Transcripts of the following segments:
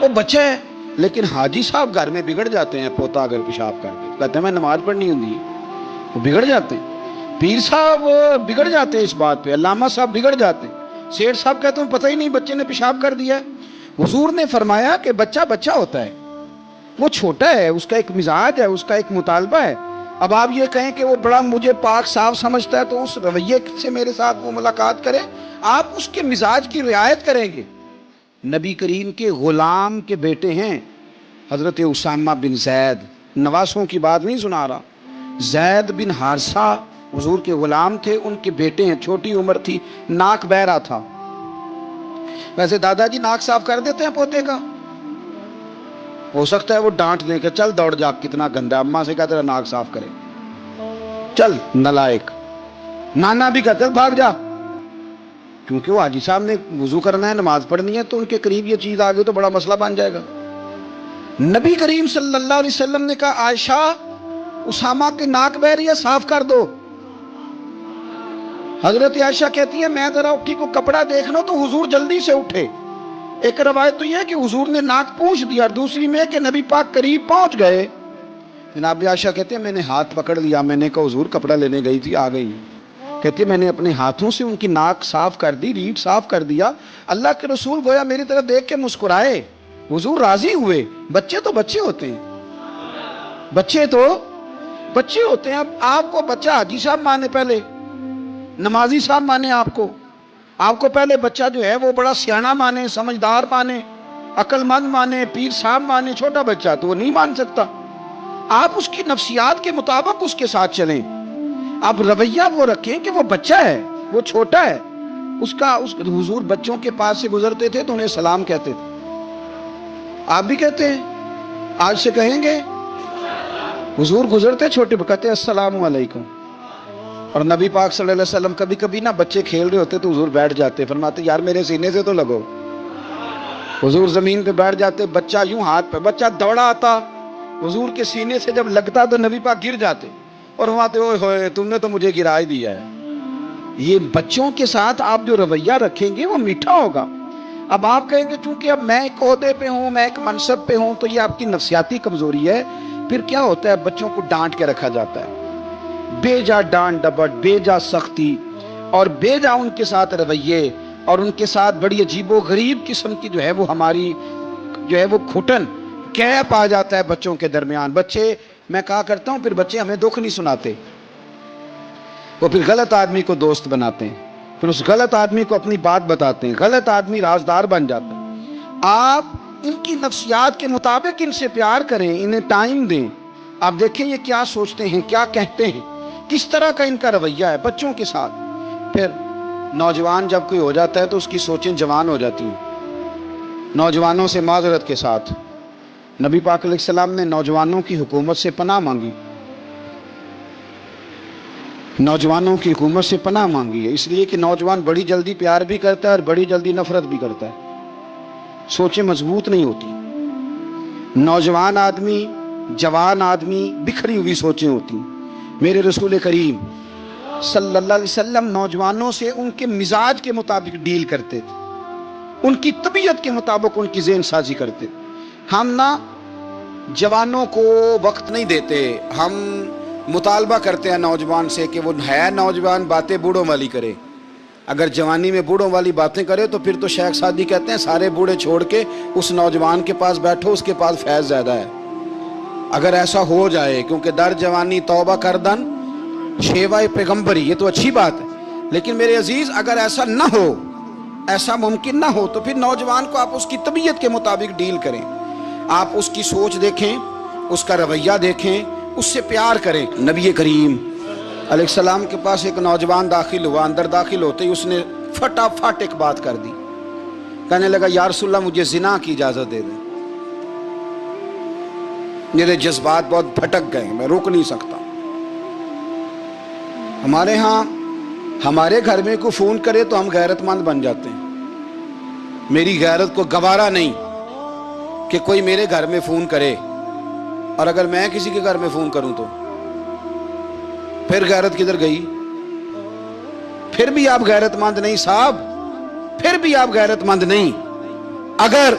وہ بچہ ہے. لیکن حاجی صاحب گھر میں بگڑ جاتے ہیں پوتا اگر پیشاب کر کے کہتے ہیں میں نماز پڑھنی ہوں, وہ بگڑ جاتے ہیں. پیر صاحب بگڑ جاتے ہیں اس بات پہ, علامہ صاحب بگڑ جاتے ہیں. سیٹھ صاحب کہتے ہیں پتہ ہی نہیں بچے نے پیشاب کر دیا ہے. حضور نے فرمایا کہ بچہ بچہ ہوتا ہے, وہ چھوٹا ہے, اس کا ایک مزاج ہے, اس کا ایک مطالبہ ہے. اب آپ یہ کہیں کہ وہ بڑا مجھے پاک صاف سمجھتا ہے تو اس رویے سے میرے ساتھ وہ ملاقات کرے, آپ اس کے مزاج کی رعایت کریں گے. نبی کریم کے غلام کے بیٹے ہیں حضرت اسامہ بن زید, نواسوں کی بات نہیں سنا رہا. زید بن حارثہ حضور کے غلام تھے, ان کے بیٹے ہیں, چھوٹی عمر تھی, ناک بہ رہا تھا. ویسے دادا جی ناک صاف کر دیتے ہیں پوتے کا, ہو سکتا ہے وہ ڈانٹ دیں کہ چل دوڑ جا کتنا گندا, اماں سے کہتے ہیں ناک صاف کرے, چل نلائق. نانا بھی کہتے ہیں بھاگ جا, کیونکہ وہ حاجی صاحب نے وضو کرنا ہے, نماز پڑھنی ہے, تو ان کے قریب یہ چیز آ گئی تو بڑا مسئلہ بن جائے گا. نبی کریم صلی اللہ علیہ وسلم نے کہا عائشہ اسامہ کے ناک بہ رہی ہے, صاف کر دو. حضرت عائشہ کہتی ہے میں ذرا اٹھی کو کپڑا دیکھنا تو حضور جلدی سے اٹھے. ایک روایت تو یہ ہے کہ حضور نے ناک پوچھ دیا, اور دوسری میں کہ نبی پاک قریب پہنچ گئے. جناب عائشہ کہتے ہیں میں نے ہاتھ پکڑ لیا, میں نے کہا حضور کپڑا لینے گئی تھی, آ گئی. کہتی ہے میں نے اپنے ہاتھوں سے ان کی ناک صاف کر دی, ریڑھ صاف کر دیا. اللہ کے رسول گویا میری طرف دیکھ کے مسکرائے, حضور راضی ہوئے. بچے تو بچے ہوتے ہیں, بچے تو بچے ہوتے ہیں. اب آپ کو بچہ حاجی صاحب مانے, پہلے نمازی صاحب مانے, آپ کو پہلے بچہ جو ہے وہ بڑا سیاںہ مانے, سمجھدار مانے, عقل مند مانے, پیر صاحب مانے. چھوٹا بچہ تو وہ نہیں مان سکتا. آپ اس کی نفسیات کے مطابق اس کے ساتھ چلیں. آپ رویہ وہ رکھیں کہ وہ بچہ ہے, وہ چھوٹا ہے. حضور بچوں کے پاس سے گزرتے تھے تو انہیں سلام کہتے تھے. آپ بھی کہتے ہیں, آج سے کہیں گے. حضور گزرتے چھوٹے کہتے السلام علیکم. اور نبی پاک صلی اللہ علیہ وسلم کبھی کبھی نا بچے کھیل رہے ہوتے تو حضور بیٹھ جاتے, فرماتے یار میرے سینے سے تو لگو. حضور زمین پہ بیٹھ جاتے, بچہ یوں ہاتھ پہ, بچہ دوڑا آتا, حضور کے سینے سے جب لگتا تو نبی پاک گر جاتے اور فرماتے اوئے ہوئے تم نے تو مجھے گرا ہی دیا ہے. یہ بچوں کے ساتھ آپ جو رویہ رکھیں گے وہ میٹھا ہوگا. اب آپ کہیں گے چونکہ اب میں ایک عہدے پہ ہوں, میں ایک منصب پہ ہوں, تو یہ آپ کی نفسیاتی کمزوری ہے. پھر کیا ہوتا ہے, بچوں کو ڈانٹ کے رکھا جاتا ہے, بے جا ڈانٹ ڈپٹ, بے جا سختی, اور بے جا ان کے ساتھ رویے, اور ان کے ساتھ بڑی عجیب و غریب قسم کی جو ہے وہ ہماری جو ہے وہ گھٹن گیپ آ جاتا ہے بچوں کے درمیان. بچے, میں کہا کرتا ہوں, پھر بچے ہمیں دکھ نہیں سناتے, وہ پھر غلط آدمی کو دوست بناتے ہیں, پھر اس غلط آدمی کو اپنی بات بتاتے ہیں, غلط آدمی رازدار بن جاتا ہے. آپ ان کی نفسیات کے مطابق ان سے پیار کریں, انہیں ٹائم دیں. آپ دیکھیں یہ کیا سوچتے ہیں, کیا کہتے ہیں, کس طرح کا ان کا رویہ ہے بچوں کے ساتھ. پھر نوجوان جب کوئی ہو جاتا ہے تو اس کی سوچیں جوان ہو جاتی ہیں. نوجوانوں سے معذرت کے ساتھ نبی پاک علیہ السلام نے نوجوانوں کی حکومت سے پناہ مانگی, نوجوانوں کی حکومت سے پناہ مانگی ہے, اس لیے کہ نوجوان بڑی جلدی پیار بھی کرتا ہے اور بڑی جلدی نفرت بھی کرتا ہے. سوچیں مضبوط نہیں ہوتی. نوجوان آدمی, جوان آدمی, بکھری ہوئی سوچیں ہوتی. میرے رسول کریم صلی اللہ علیہ وسلم نوجوانوں سے ان کے مزاج کے مطابق ڈیل کرتے تھے, ان کی طبیعت کے مطابق ان کی ذہن سازی کرتے. ہم نہ جوانوں کو وقت نہیں دیتے, ہم مطالبہ کرتے ہیں نوجوان سے کہ وہ ہے نوجوان, باتیں بوڑھوں والی کرے. اگر جوانی میں بوڑھوں والی باتیں کرے تو پھر تو شیخ سعدی کہتے ہیں سارے بوڑھے چھوڑ کے اس نوجوان کے پاس بیٹھو, اس کے پاس فیض زیادہ ہے. اگر ایسا ہو جائے, کیونکہ در جوانی توبہ کردن شیوائے پیغمبری, یہ تو اچھی بات ہے, لیکن میرے عزیز اگر ایسا نہ ہو, ایسا ممکن نہ ہو, تو پھر نوجوان کو آپ اس کی طبیعت کے مطابق ڈیل کریں. آپ اس کی سوچ دیکھیں, اس کا رویہ دیکھیں, اس سے پیار کریں. نبی کریم علیہ السلام کے پاس ایک نوجوان داخل ہوا, اندر داخل ہوتے ہی اس نے فٹافٹ ایک بات کر دی, کہنے لگا یا رسول اللہ مجھے زنا کی اجازت دے دیں, میرے جذبات بہت بھٹک گئے, میں روک نہیں سکتا. ہمارے ہاں ہمارے گھر میں کوئی فون کرے تو ہم غیرت مند بن جاتے ہیں. میری غیرت کو گوارا نہیں کہ کوئی میرے گھر میں فون کرے, اور اگر میں کسی کے گھر میں فون کروں تو پھر غیرت کدھر گئی؟ پھر بھی آپ غیرت مند نہیں صاحب, پھر بھی آپ غیرت مند نہیں. اگر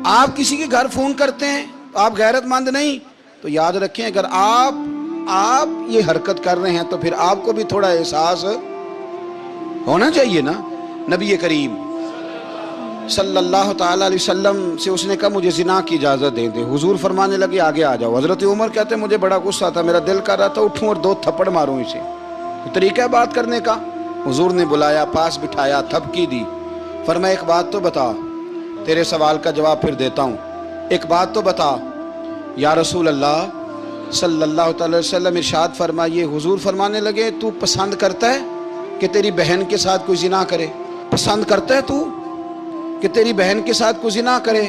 آپ کسی کے گھر فون کرتے ہیں تو آپ غیرت مند نہیں، تو یاد رکھیں اگر آپ یہ حرکت کر رہے ہیں تو پھر آپ کو بھی تھوڑا احساس ہونا چاہیے نا۔ نبی کریم صلی اللہ تعالی علیہ وسلم سے اس نے کہا مجھے زنا کی اجازت دے دے، حضور فرمانے لگے آگے آ جاؤ۔ حضرت عمر کہتے ہیں مجھے بڑا غصہ تھا، میرا دل کر رہا تھا اٹھوں اور 2 تھپڑ ماروں اسے، طریقہ ہے بات کرنے کا۔ حضور نے بلایا، پاس بٹھایا، تھپکی دی، فرمایا ایک بات تو بتا، تیرے سوال کا جواب پھر دیتا ہوں، ایک بات تو بتا یا رسول اللہ صلی اللہ تعالی وسلم۔ ارشاد فرمائیے، حضور فرمانے لگے تو پسند کرتا ہے کہ تیری بہن کے ساتھ کوئی زنا کرے؟ پسند کرتا ہے تو کہ تیری بہن کے ساتھ کوئی زنا کرے؟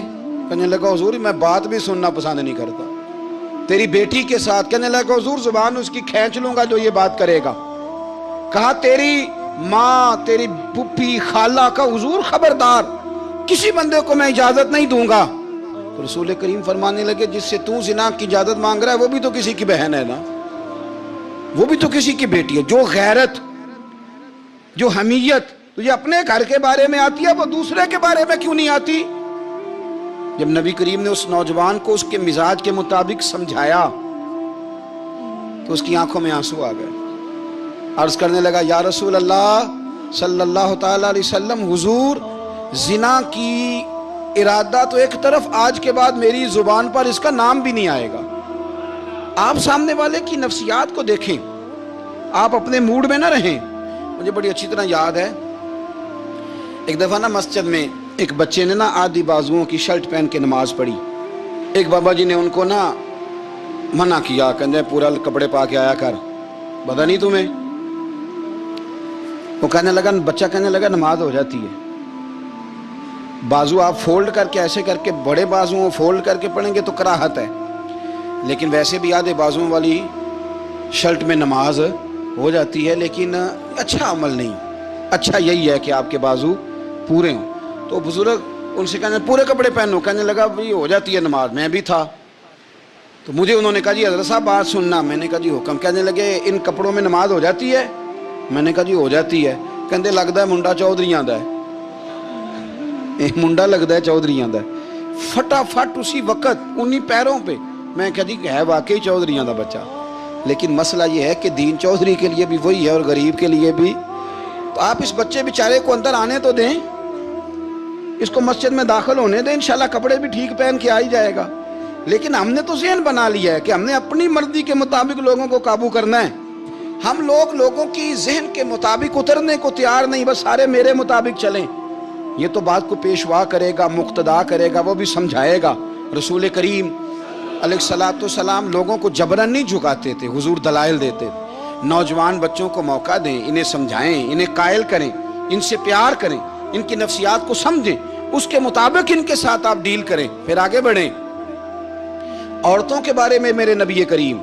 کہنے لگا حضور میں بات بھی سننا پسند نہیں کرتا۔ تیری بیٹی کے ساتھ؟ کہنے لگا حضور زبان اس کی کھینچ لوں گا جو یہ بات کرے گا۔ کہا تیری ماں، تیری پھوپھی، خالہ کا؟ حضور خبردار کسی بندے کو میں اجازت نہیں دوں گا۔ تو رسول کریم فرمانے لگے جس سے تو زنا کی اجازت مانگ رہا ہے وہ بھی تو کسی کی بہن ہے نا، وہ بھی تو کسی کی بیٹی ہے۔ جو غیرت، جو حمیت تجھے اپنے گھر کے بارے میں آتی ہے وہ دوسرے کے بارے میں کیوں نہیں آتی؟ جب نبی کریم نے اس نوجوان کو اس کے مزاج کے مطابق سمجھایا تو اس کی آنکھوں میں آنسو آ گئے۔ عرض کرنے لگا یا رسول اللہ صلی اللہ تعالی علیہ وسلم، حضور زنا کی ارادہ تو ایک طرف، آج کے بعد میری زبان پر اس کا نام بھی نہیں آئے گا۔ آپ سامنے والے کی نفسیات کو دیکھیں، آپ اپنے موڈ میں نہ رہیں۔ مجھے بڑی اچھی طرح یاد ہے ایک دفعہ نا مسجد میں ایک بچے نے نا آدھی بازوؤں کی شرٹ پہن کے نماز پڑھی۔ ایک بابا جی نے ان کو نا منع کیا، کہنے پورا کپڑے پا کے آیا کر، پتہ نہیں تمہیں؟ وہ کہنے لگا، بچہ کہنے لگا نماز ہو جاتی ہے، بازو آپ فولڈ کر کے ایسے کر کے، بڑے بازوؤں فولڈ کر کے پڑھیں گے تو کراہت ہے، لیکن ویسے بھی آدھے بازوؤں والی شرٹ میں نماز ہو جاتی ہے، لیکن اچھا عمل نہیں، اچھا یہی ہے کہ آپ کے بازو پورے ہوں۔ تو بزرگ ان سے کہنے پورے کپڑے پہنو، کہنے لگا بھئی ہو جاتی ہے نماز، میں بھی تھا۔ تو مجھے انہوں نے کہا جی حضرت صاحب بات سننا، میں نے کہا جی حکم۔ کہنے لگے ان کپڑوں میں نماز ہو جاتی ہے؟ میں نے کہا جی ہو جاتی ہے۔ کہندے لگتا ہے منڈا چودھریاں دا ہے، منڈا لگتا ہے چودھریاں دا ہے۔ فٹافٹ اسی وقت انہی پیروں پہ میں کہا جی ہے واقعی چودھریاں دا بچہ، لیکن مسئلہ یہ ہے کہ دین چودھری کے لیے بھی وہی ہے اور غریب کے لیے بھی۔ تو آپ اس بچے بیچارے کو اندر آنے تو دیں، اس کو مسجد میں داخل ہونے دیں، انشاءاللہ کپڑے بھی ٹھیک پہن کے آ ہی جائے گا۔ لیکن ہم نے تو ذہن بنا لیا ہے کہ ہم نے اپنی مرضی کے مطابق لوگوں کو قابو کرنا ہے۔ ہم لوگوں کی ذہن کے مطابق اترنے کو تیار نہیں، بس سارے میرے مطابق چلیں۔ یہ تو بات کو پیشوا کرے گا، مقتدا کرے گا، وہ بھی سمجھائے گا۔ رسول کریم علیہ الصلوۃ والسلام لوگوں کو جبرن نہیں جھکاتے تھے، حضور دلائل دیتے تھے۔ نوجوان بچوں کو موقع دیں، انہیں سمجھائیں، انہیں قائل کریں، ان سے پیار کریں، ان کی نفسیات کو سمجھیں، اس کے مطابق ان کے ساتھ آپ ڈیل کریں، پھر آگے بڑھیں۔ عورتوں کے بارے میں میرے نبی کریم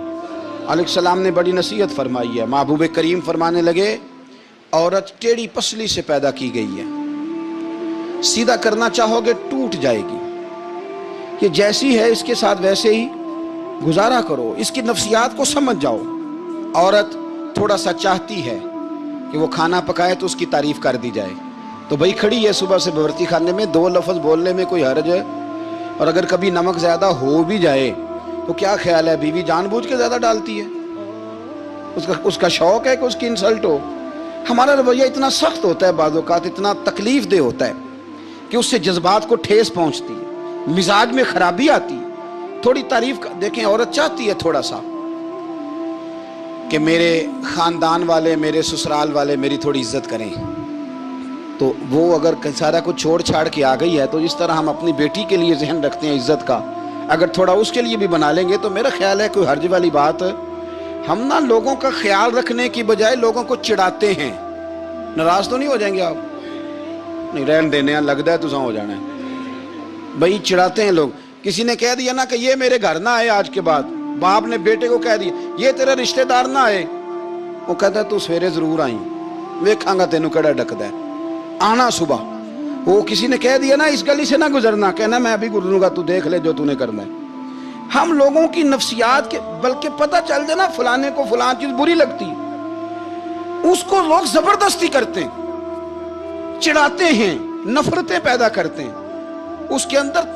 علیہ السلام نے بڑی نصیحت فرمائی ہے۔ محبوب کریم فرمانے لگے عورت ٹیڑھی پسلی سے پیدا کی گئی ہے، سیدھا کرنا چاہو گے ٹوٹ جائے گی، یہ جیسی ہے اس کے ساتھ ویسے ہی گزارا کرو، اس کی نفسیات کو سمجھ جاؤ۔ عورت تھوڑا سا چاہتی ہے کہ وہ کھانا پکائے تو اس کی تعریف کر دی جائے، تو بھائی کھڑی ہے صبح سے برتی خانے میں، 2 لفظ بولنے میں کوئی حرج ہے؟ اور اگر کبھی نمک زیادہ ہو بھی جائے تو کیا خیال ہے بیوی جان بوجھ کے زیادہ ڈالتی ہے؟ اس کا شوق ہے کہ اس کی انسلٹ ہو؟ ہمارا رویہ اتنا سخت ہوتا ہے، بعض اوقات اتنا تکلیف دہ ہوتا ہے کہ اس سے جذبات کو ٹھیس پہنچتی ہے، مزاج میں خرابی آتی ہے۔ تھوڑی تعریف دیکھیں، عورت چاہتی ہے تھوڑا سا کہ میرے خاندان والے، میرے سسرال والے میری تھوڑی عزت کریں، تو وہ اگر سارا کچھ چھوڑ چھاڑ کے آ گئی ہے تو اس طرح ہم اپنی بیٹی کے لیے ذہن رکھتے ہیں عزت کا، اگر تھوڑا اس کے لیے بھی بنا لیں گے تو میرا خیال ہے کوئی حرج والی بات۔ ہم نا لوگوں کا خیال رکھنے کی بجائے لوگوں کو چڑھاتے ہیں۔ ناراض تو نہیں ہو جائیں گے آپ؟ نہیں رہن دینے ہیں، لگتا ہے تو ہو جانا ہے بھائی، چڑھاتے ہیں لوگ۔ کسی نے کہہ دیا نا کہ یہ میرے گھر نہ آئے آج کے بعد، باپ نے بیٹے کو کہہ دیا یہ تیرا رشتہ دار نہ آئے، وہ کہتا ہے تو سویرے ضرور آئیں، ویکھاں گا تینوں کیڑا ڈکدا ہے، آنا صبح۔ وہ کسی نے کہہ دیا نا اس گلی سے نہ گزرنا، کہنا میں ابھی گزروں گا، تو دیکھ لے جو تو نے کرنا ہے۔ ہم لوگوں کی نفسیات کے بلکہ پتہ چل جائے نا فلانے کو فلان چیز بری لگتی، اس کو لوگ زبردستی کرتے ہیں، چڑھاتے ہیں، نفرتیں پیدا کرتے ہیں، اس کے اندر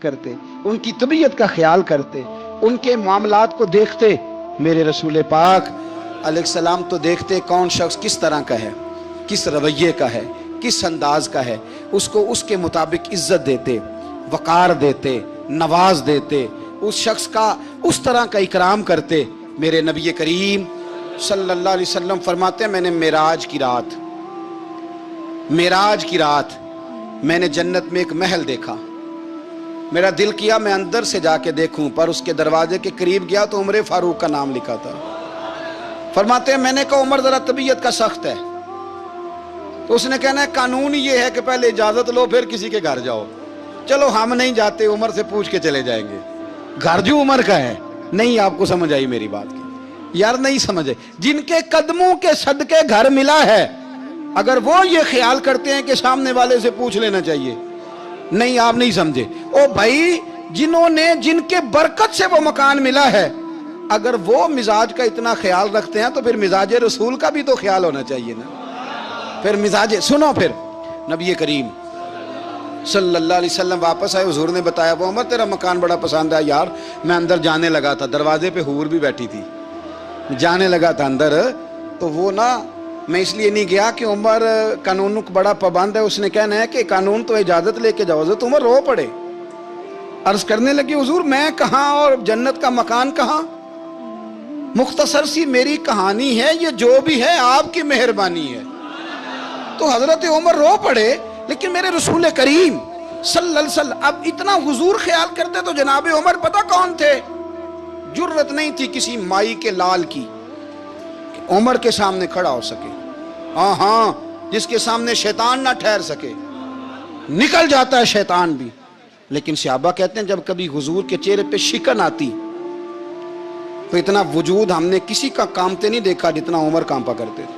کرتے ان کی طبیعت کا خیال کرتے، ان کے معاملات کو دیکھتے. میرے رسول پاک علیہ السلام تو دیکھتے کون شخص کس طرح کا ہے، کس رویے کا ہے، کس انداز کا ہے، اس کو اس کے مطابق عزت دیتے، وقار دیتے، نواز دیتے، اس شخص کا اس طرح کا اکرام کرتے. میرے نبی کریم صلی اللہ علیہ وسلم فرماتے ہیں میں نے معراج کی رات میں نے جنت میں ایک محل دیکھا. میرا دل کیا میں اندر سے جا کے دیکھوں، پر اس کے دروازے کے قریب گیا تو عمر فاروق کا نام لکھا تھا. فرماتے ہیں میں نے کہا عمر ذرا طبیعت کا سخت ہے. تو اس نے کہنا ہے قانون یہ ہے کہ پہلے اجازت لو پھر کسی کے گھر جاؤ. چلو ہم نہیں جاتے، عمر سے پوچھ کے چلے جائیں گے. گھر جو عمر کا ہے. نہیں آپ کو سمجھ آئی میری بات کی؟ یار نہیں سمجھے. جن کے قدموں کے صدقے گھر ملا ہے، اگر وہ یہ خیال کرتے ہیں کہ سامنے والے سے پوچھ لینا چاہیے، نہیں آپ نہیں سمجھے. او بھائی جن کے برکت سے وہ مکان ملا ہے، اگر وہ مزاج کا اتنا خیال رکھتے ہیں تو پھر مزاج رسول کا بھی تو خیال ہونا چاہیے نا. پھر مزاج سنو. پھر نبی کریم صلی اللہ علیہ وسلم واپس آئے. حضور نے بتایا وہ عمر تیرا مکان بڑا پسند ہے. یار میں اندر جانے لگا تھا، دروازے پہ حور بھی بیٹھی تھی، جانے لگا تھا اندر، تو وہ میں اس لیے نہیں گیا کہ عمر قانون کو بڑا پابند ہے. اس نے کہنا ہے کہ قانون تو اجازت لے کے جاؤ. حضرت عمر رو پڑے، عرض کرنے لگے حضور میں کہاں اور جنت کا مکان کہاں؟ مختصر سی میری کہانی ہے، یہ جو بھی ہے آپ کی مہربانی ہے. تو حضرت عمر رو پڑے. لیکن میرے رسول کریم صلی اللہ علیہ وسلم اب اتنا حضور خیال کرتے تو جناب عمر پتہ کون تھے؟ جرت نہیں تھی کسی مائی کے لال کی کہ عمر کے سامنے کھڑا ہو سکے. ہاں جس کے سامنے شیطان نہ ٹھہر سکے. نکل جاتا ہے شیطان بھی. لیکن صحابہ کہتے ہیں جب کبھی حضور کے چہرے پہ شکن آتی تو اتنا وجود ہم نے کسی کا کامتے نہیں دیکھا جتنا عمر کانپا کرتے تھے.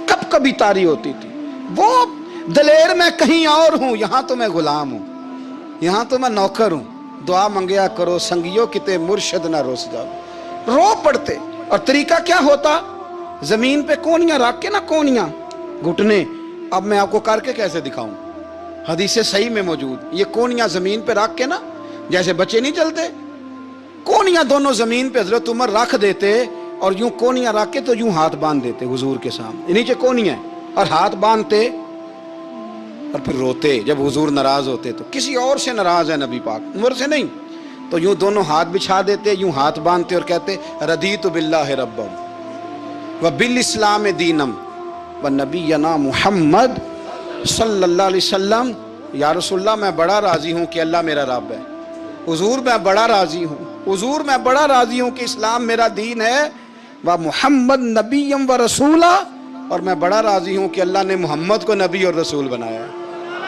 کب کبھی تاری ہوتی تھی. وہ دلیر میں کہیں اور ہوں، یہاں تو میں غلام ہوں، یہاں تو میں نوکر ہوں. دعا منگیا کرو سنگیو کتے مرشد نہ روس جاؤ. رو پڑتے. اور طریقہ کیا ہوتا؟ زمین پہ کونیاں رکھ کے کونیاں گھٹنے. اب میں آپ کو کر کے کیسے دکھاؤں؟ حدیث صحیح میں موجود. یہ کونیاں زمین پہ رکھ کے جیسے بچے نہیں چلتے، کونیاں دونوں زمین پہ حضرت عمر رکھ دیتے اور یوں کونیاں رکھ کے تو یوں ہاتھ باندھ دیتے حضور کے سامنے. نیچے کونیاں اور ہاتھ باندھتے اور پھر روتے. جب حضور ناراض ہوتے تو کسی اور سے ناراض ہے نبی پاک، عمر سے نہیں، تو یوں دونوں ہاتھ بچھا دیتے، یوں ہاتھ باندھتے اور کہتے رضیت باللہ ربا وبالاسلام دینم ونبینا محمد صلی اللہ علیہ وسلم. یا رسول اللہ میں بڑا راضی ہوں کہ اللہ میرا رب ہے. حضور میں بڑا راضی ہوں، حضور میں بڑا راضی ہوں کہ اسلام میرا دین ہے. محمد نبیم و رسولہ، اور میں بڑا راضی ہوں کہ اللہ نے محمد کو نبی اور رسول بنایا.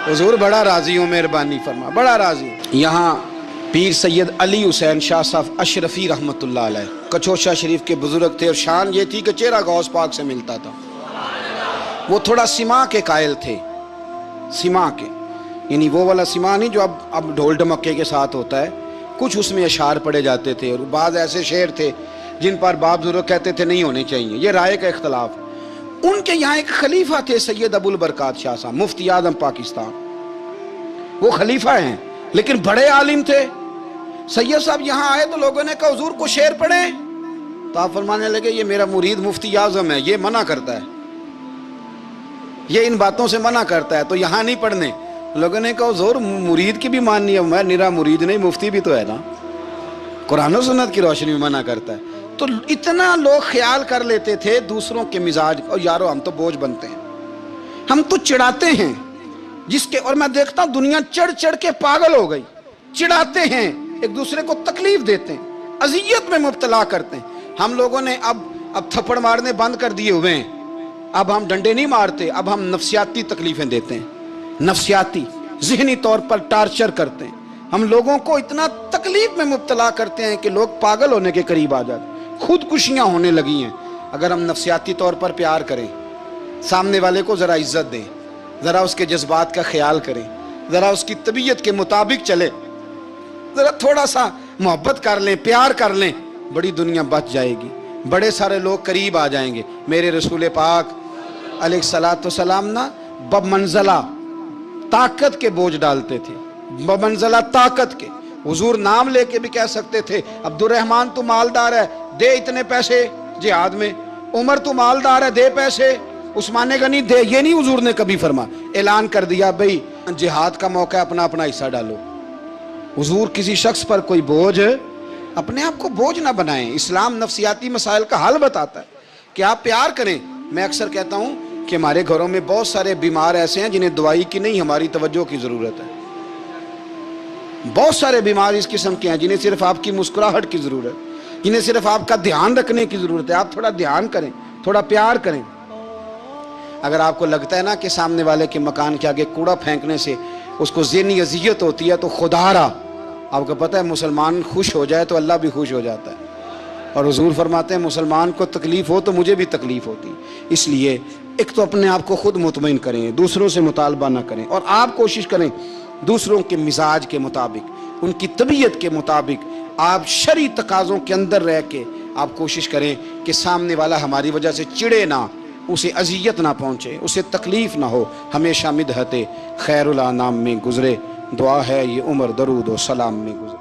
حضور بڑا راضی ہوں، مہربانی فرما، بڑا راضی ہوں. یہاں پیر سید علی حسین شاہ صاحب اشرفی رحمت اللہ علیہ کچوشا شریف کے بزرگ تھے، اور شان یہ تھی کہ چہرہ غوث پاک سے ملتا تھا. وہ تھوڑا سما کے قائل تھے. سما کے یعنی وہ والا سما نہیں جو اب ڈھول ڈھمکے کے ساتھ ہوتا ہے. کچھ اس میں اشعار پڑے جاتے تھے، اور بعض ایسے شعر تھے جن پر باپ بزرگ کہتے تھے نہیں ہونے چاہیے. یہ رائے کا اختلاف. ان کے یہاں ایک خلیفہ تھے سید ابو البرکات شاہ صاحب، مفتی اعظم پاکستان. وہ خلیفہ ہیں لیکن بڑے عالم تھے. سید صاحب یہاں آئے تو لوگوں نے کہا حضور کو شعر پڑھیں. تو آپ فرمانے لگے یہ میرا مرید مفتی اعظم ہے، یہ منع کرتا ہے، یہ ان باتوں سے منع کرتا ہے، تو یہاں نہیں پڑھنے. لوگوں نے کہا حضور مرید کی بھی ماننی ہے. میں نرا مرید نہیں, مفتی بھی تو ہے نا, قرآن و سنت کی روشنی میں منع کرتا ہے. تو اتنا لوگ خیال کر لیتے تھے دوسروں کے مزاج. اور یارو ہم تو بوجھ بنتے ہیں, ہم تو چڑھاتے ہیں جس کے, اور میں دیکھتا ہوں دنیا چڑھ چڑھ کے پاگل ہو گئی. چڑھاتے ہیں, ایک دوسرے کو تکلیف دیتے ہیں, اذیت میں مبتلا کرتے ہیں. ہم لوگوں نے اب تھپڑ مارنے بند کر دیے ہوئے ہیں. اب ہم ڈنڈے نہیں مارتے, اب ہم نفسیاتی تکلیفیں دیتے ہیں, نفسیاتی ذہنی طور پر ٹارچر کرتے ہیں. ہم لوگوں کو اتنا تکلیف میں مبتلا کرتے ہیں کہ لوگ پاگل ہونے کے قریب آ جاتے ہیں. خودکشیاں ہونے لگی ہیں. اگر ہم نفسیاتی طور پر پیار کریں, سامنے والے کو ذرا عزت دیں, ذرا اس کے جذبات کا خیال کریں, ذرا اس کی طبیعت کے مطابق چلے, ذرا تھوڑا سا محبت کر لیں, پیار کر لیں, بڑی دنیا بچ جائے گی. بڑے سارے لوگ قریب آ جائیں گے. میرے رسول پاک علیہ الصلوۃ والسلام نا بمنزلہ طاقت کے بوجھ ڈالتے تھے, بمنزلہ طاقت کے. حضور نام لے کے بھی کہہ سکتے تھے عبد الرحمن تو مالدار ہے, دے اتنے پیسے جہاد میں. عمر تو مالدار ہے, دے پیسے. عثمان غنی دے, یہ نہیں حضور نے کبھی فرما. اعلان کر دیا بھئی جہاد کا موقع ہے, اپنا اپنا حصہ ڈالو. حضور کسی شخص پر کوئی بوجھ, اپنے آپ کو بوجھ نہ بنائیں. اسلام نفسیاتی مسائل کا حل بتاتا ہے کہ آپ پیار کریں. میں اکثر کہتا ہوں کہ ہمارے گھروں میں بہت سارے بیمار ایسے ہیں جنہیں دوائی کی نہیں, ہماری توجہ کی ضرورت ہے. بہت سارے بیمار اس قسم کے ہیں جنہیں صرف آپ کی مسکراہٹ کی ضرورت, جنہیں صرف آپ کا دھیان رکھنے کی ضرورت ہے. آپ تھوڑا دھیان کریں, تھوڑا پیار کریں. اگر آپ کو لگتا ہے نا کہ سامنے والے کے مکان کے آگے کوڑا پھینکنے سے اس کو ذہنی اذیت ہوتی ہے, تو خدا را, آپ کو پتہ ہے مسلمان خوش ہو جائے تو اللہ بھی خوش ہو جاتا ہے. اور حضور فرماتے ہیں مسلمان کو تکلیف ہو تو مجھے بھی تکلیف ہوتی. اس لیے ایک تو اپنے آپ کو خود مطمئن کریں, دوسروں سے مطالبہ نہ کریں, اور آپ کوشش کریں دوسروں کے مزاج کے مطابق, ان کی طبیعت کے مطابق, آپ شرعی تقاضوں کے اندر رہ کے آپ کوشش کریں کہ سامنے والا ہماری وجہ سے چڑے نہ, اسے اذیت نہ پہنچے, اسے تکلیف نہ ہو. ہمیشہ مدحت خیر الانام میں گزرے. دعا ہے یہ عمر درود و سلام میں گزرے.